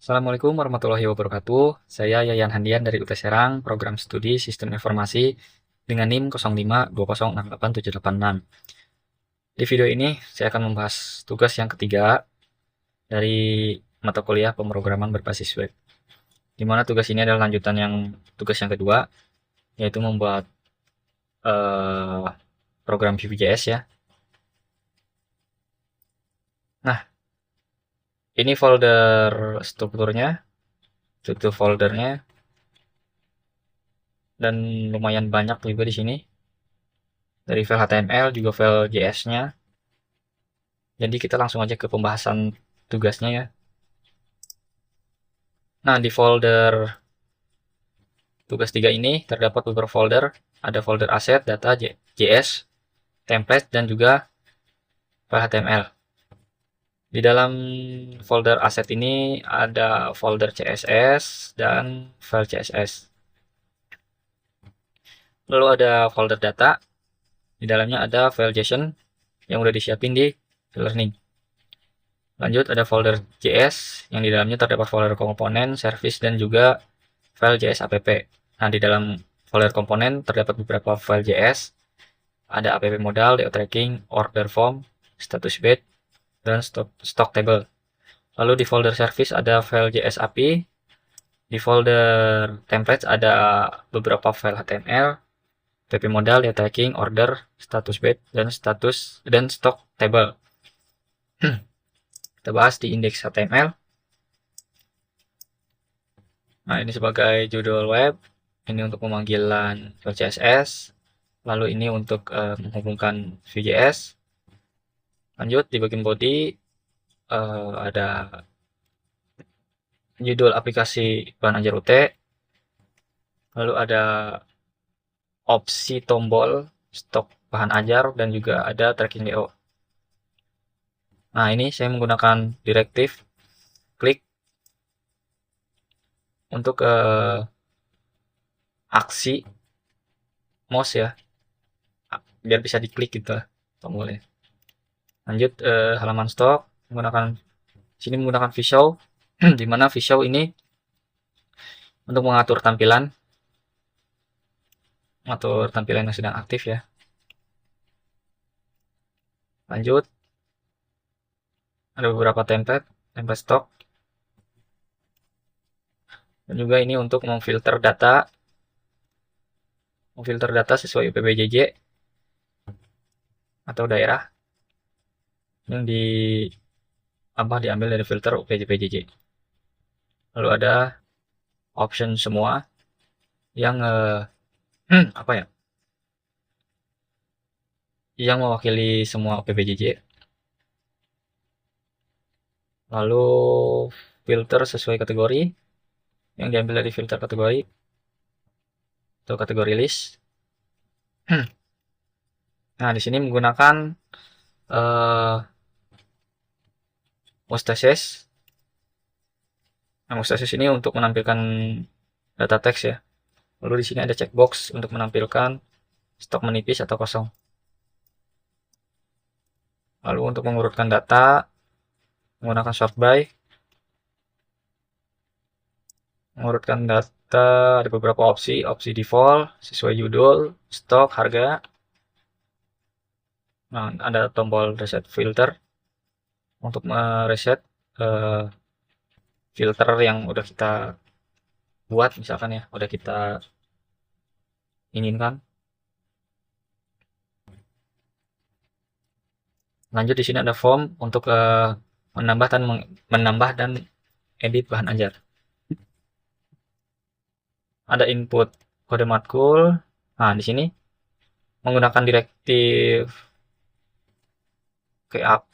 Assalamualaikum warahmatullahi wabarakatuh. Saya Yayan Handian dari UT Serang, Program Studi Sistem Informasi dengan NIM 0520687886. Di video ini saya akan membahas tugas yang ketiga dari mata kuliah pemrograman berbasis web. Di mana tugas ini adalah lanjutan tugas yang kedua, yaitu membuat eh, program Vue.js ya. Nah, ini struktur foldernya, dan lumayan banyak juga di sini. Dari file HTML juga file JS-nya. Jadi kita langsung aja ke pembahasan tugasnya ya. Nah, di folder tugas 3 ini terdapat beberapa folder. Ada folder aset, data, JS, template, dan juga file HTML. Di dalam folder aset ini ada folder CSS dan file CSS. Lalu ada folder data. Di dalamnya ada file JSON yang udah disiapin di learning. Lanjut ada folder JS yang di dalamnya terdapat folder komponen, service, dan juga file JS app. Nah, di dalam folder komponen terdapat beberapa file JS. Ada app modal, DO tracking, order form, status page, dan stock table. Lalu di folder service ada file JS API. Di folder templates ada beberapa file HTML, app modal, DO tracking, order, status page, dan stock table. Kita bahas di index HTML. Nah, ini sebagai judul web, ini untuk pemanggilan file CSS, lalu ini untuk menghubungkan Vue.js. Lanjut di bagian body ada judul aplikasi bahan ajar UT, lalu ada opsi tombol stok bahan ajar, dan juga ada tracking DO. Nah, ini saya menggunakan direktif klik untuk aksi mouse ya, biar bisa diklik gitu tombolnya. Lanjut halaman stok, sini menggunakan visual, di mana visual ini untuk mengatur tampilan yang sedang aktif ya. Lanjut ada beberapa template stok, dan juga ini untuk memfilter data sesuai UPBJJ atau daerah yang diambil dari filter UPBJJ. Lalu ada option semua yang apa ya? Yang mewakili semua UPBJJ. Lalu filter sesuai kategori yang diambil dari filter kategori atau kategori list. Nah, di sini menggunakan mustaches. Nah, mustaches ini untuk menampilkan data teks ya. Lalu di sini ada checkbox untuk menampilkan stok menipis atau kosong. Lalu untuk mengurutkan data menggunakan sort by. Mengurutkan data ada beberapa opsi default sesuai judul, stok, harga. Nah, ada tombol reset filter untuk mereset filter yang udah kita buat, misalkan ya, udah kita inginkan. Lanjut di sini ada form untuk menambah dan edit bahan ajar. Ada input kode matkul. Nah, di sini menggunakan direktif cleanup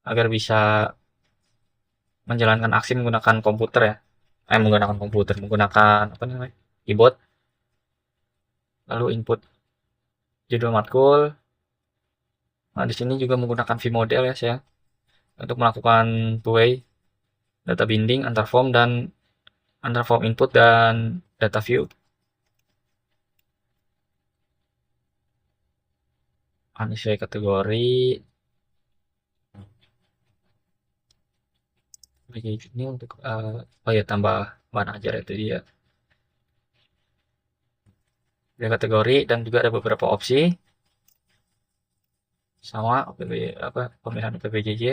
agar bisa menjalankan aksi menggunakan komputer ya. Menggunakan apa namanya? Keyboard. Lalu input judul matkul. Nah, di sini juga menggunakan vModel ya saya untuk melakukan two-way data binding antar form input dan data view. Sesuai kategori. ini untuk oh ya, tambah bahan ajar itu dia. Ada kategori dan juga ada beberapa opsi sama pemilihan OPBJJ.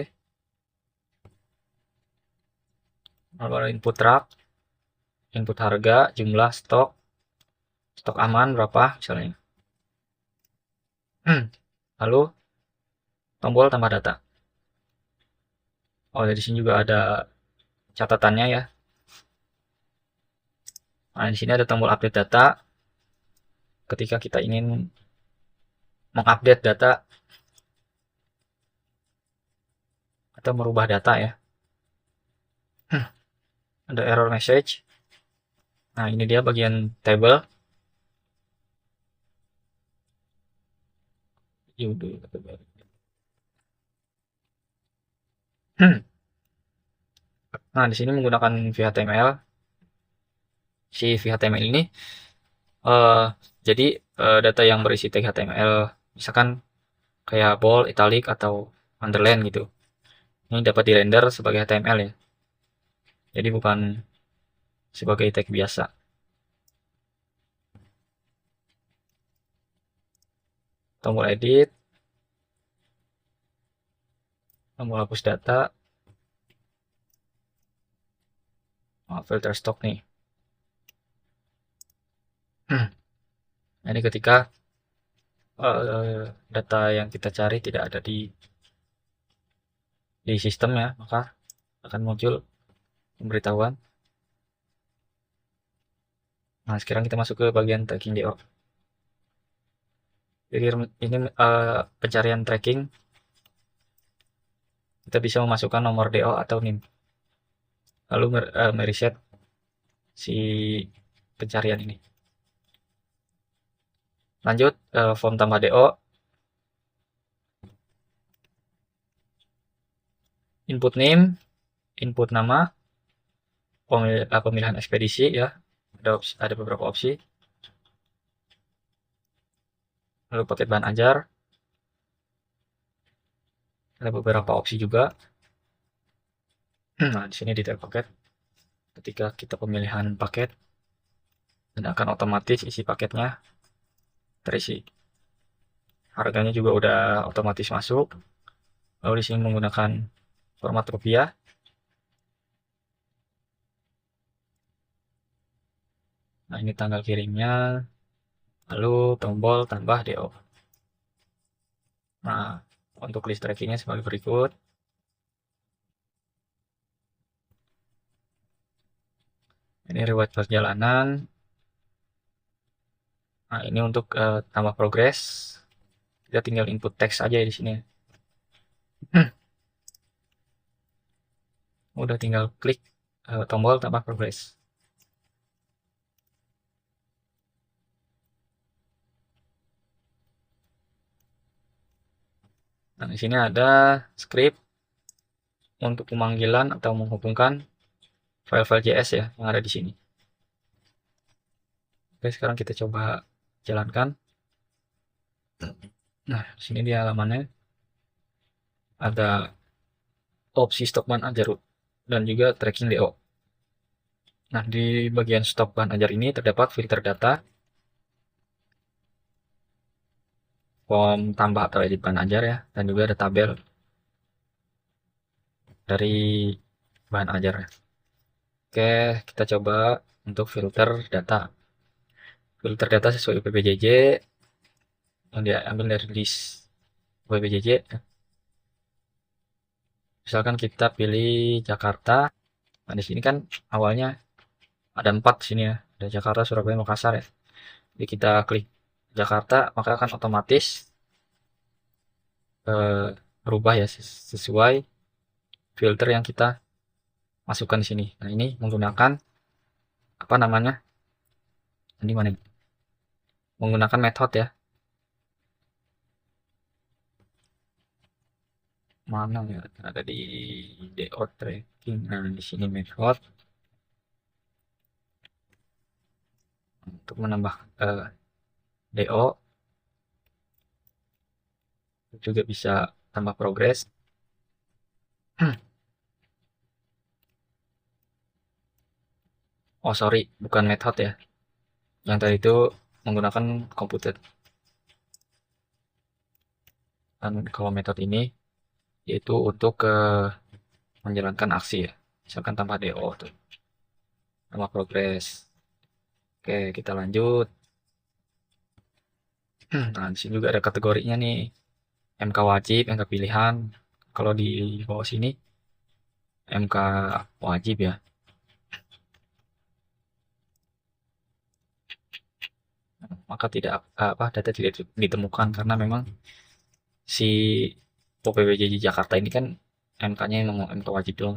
Lalu ada input track, input harga, jumlah stok aman berapa misalnya. Lalu tombol tambah data. Oh, di sini juga ada catatannya ya. Nah, di sini ada tombol update data. Ketika kita ingin mengupdate data atau merubah data ya. Ada error message. Nah, ini dia bagian table. Nah, di sini menggunakan VHTML. Si VHTML ini jadi data yang berisi tag HTML, misalkan kayak bold, italic atau underline gitu. Ini dapat dirender sebagai HTML ya. Jadi bukan sebagai tag biasa. Tombol edit, tombol hapus data, filter stok nih. Jadi ketika data yang kita cari tidak ada di sistem ya, maka akan muncul pemberitahuan. Nah, sekarang kita masuk ke bagian tracking DO. Jadi ini pencarian tracking. Kita bisa memasukkan nomor DO atau NIM. Lalu mereset si pencarian ini. Lanjut, form tambah DO. Input name, input nama, pemilihan ekspedisi ya. Ada beberapa opsi. Lalu paket bahan ajar. Ada beberapa opsi juga. Nah, di sini detail paket. Ketika kita pemilihan paket, dan akan otomatis isi paketnya terisi. Harganya juga udah otomatis masuk. Lalu di sini menggunakan format rupiah. Nah, ini tanggal kirimnya. Lalu tombol tambah DO. Nah, untuk list trackingnya sebagai berikut. Ini riwayat perjalanan. Nah, ini untuk tambah progres. Kita tinggal input teks aja di sini. Udah tinggal klik tombol tambah progres. Nah, di sini ada script untuk pemanggilan atau menghubungkan file-file JS ya yang ada di sini. Oke, sekarang kita coba jalankan. Nah, di sini dia halamannya. Ada opsi stok bahan ajar dan juga tracking DO. Nah, di bagian stok bahan ajar ini terdapat filter data, form tambah atau edit bahan ajar ya, dan juga ada tabel dari bahan ajar. Oke, kita coba untuk filter data. Filter data sesuai UPBJJ yang diambil dari list UPBJJ. Misalkan kita pilih Jakarta. Nah, di sini kan awalnya ada 4 sini ya. Ada Jakarta, Surabaya, Makassar ya. Jadi kita klik Jakarta, maka akan otomatis berubah ya sesuai filter yang kita masukkan di sini. Nah, ini menggunakan apa namanya? Ini mana? Menggunakan method ya. Mana ya? Ada di DO tracking. Nah, di sini method untuk menambah DO juga bisa tambah progres. Oh sorry, bukan method ya. Yang tadi itu menggunakan komputer. Dan kalau metode ini yaitu untuk menjalankan aksi ya. Misalkan tambah DO tuh, tambah progres. Oke, kita lanjut. Nah, di sini juga ada kategorinya nih. MK wajib, MK pilihan. Kalau di bawah sini MK wajib ya. Maka tidak data tidak ditemukan karena memang si PPWJ Jakarta ini kan MK-nya memang MK wajib doang.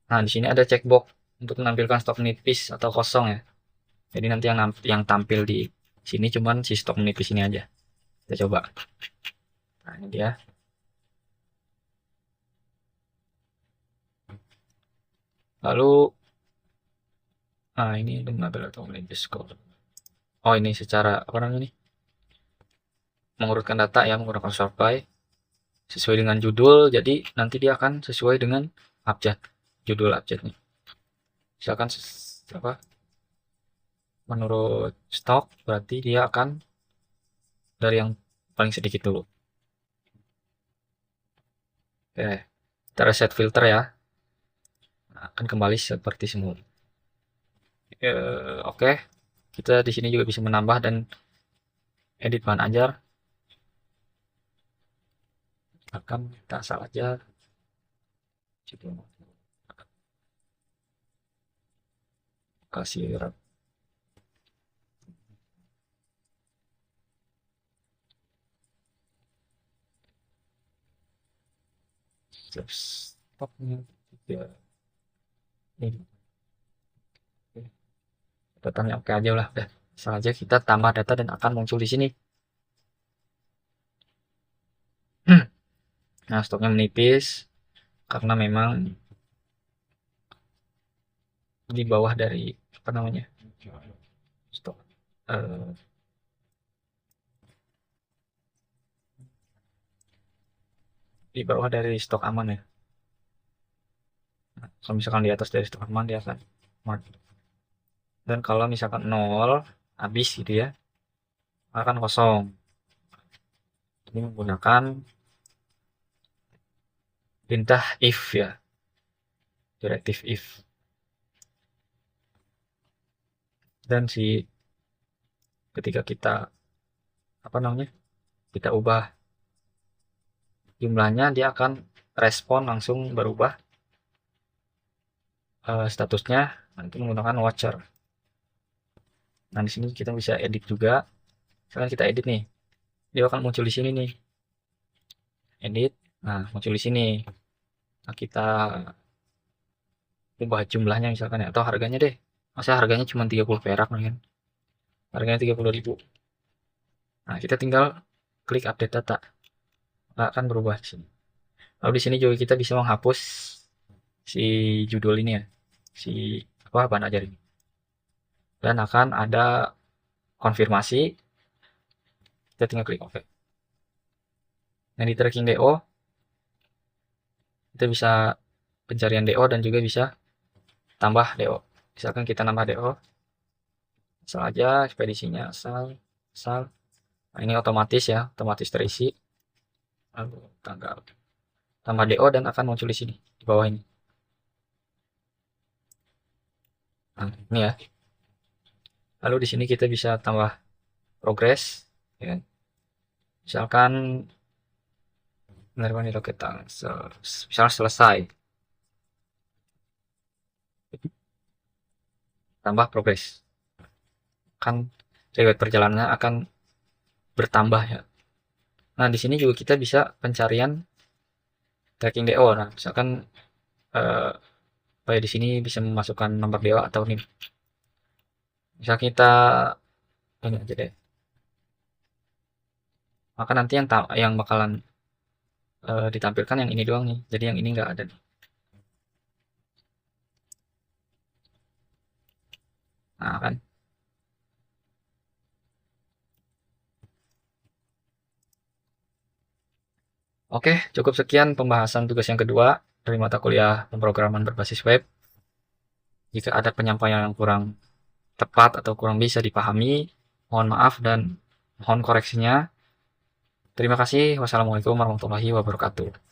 Nah, di sini ada checkbox untuk menampilkan stok nipis atau kosong ya. Jadi nanti yang tampil di sini cuman si stok nipis ini aja. Kita coba. Nah, ini dia. Lalu ini menampil atau menipis kok. Oh, ini secara apa namanya nih? Mengurutkan data ya menggunakan sort by sesuai dengan judul. Jadi nanti dia akan sesuai dengan abjad, judul abjadnya. Misalkan apa? Menurut stok berarti dia akan dari yang paling sedikit dulu. Oke, kita reset filter ya. Nah, akan kembali seperti semula. Oke, kita di sini juga bisa menambah dan edit bahan ajar. Akan kita asal aja. Kasih stopnya tidak ini datanya oke aja lah udah. Asal aja kita tambah data dan akan muncul di sini. Nah, stoknya menipis karena memang di bawah dari apa namanya stok di bawah dari stok aman ya. Nah, kalau misalkan di atas dari stok aman dia akan mark. Dan kalau misalkan 0 habis gitu ya akan kosong. Ini menggunakan perintah if ya, direktif if. Dan ketika kita apa namanya kita ubah jumlahnya dia akan respon langsung berubah statusnya nanti menggunakan watcher. Nah, di sini kita bisa edit juga. Misalkan kita edit nih, dia akan muncul di sini nih. Edit, nah muncul di sini. Nah, kita ubah jumlahnya misalkan ya, atau harganya deh. Masa harganya cuma 30 perak kan? Harganya 30.000. Nah, kita tinggal klik update data. Nah, akan berubah di sini. Lalu di sini juga kita bisa menghapus si judul ini ya. Si apa bahan ajar ini. Dan akan ada konfirmasi. Kita tinggal klik OK. Nah, di tracking DO kita bisa pencarian DO dan juga bisa tambah DO. Misalkan kita nambah DO, asal aja ekspedisinya asal. Nah, ini otomatis ya, otomatis terisi. Lalu tanggal tambah DO dan akan muncul di sini di bawah ini. Nah, ini ya. Lalu di sini kita bisa tambah progres, ya. Misalkan penerimaan nilai kita misalnya selesai, tambah progres, kan riwayat perjalanannya akan bertambah ya. Nah, di sini juga kita bisa pencarian tracking DO. Nah, misalkan di sini bisa memasukkan nomor DO atau NIM. Misal kita ini aja deh. Maka nanti yang bakalan ditampilkan yang ini doang nih. Jadi yang ini nggak ada nih. Nah, kan. Oke, cukup sekian pembahasan tugas yang kedua. dari mata kuliah pemrograman berbasis web. Jika ada penyampaian yang kurang tepat atau kurang bisa dipahami, mohon maaf dan mohon koreksinya. Terima kasih. Wassalamualaikum warahmatullahi wabarakatuh.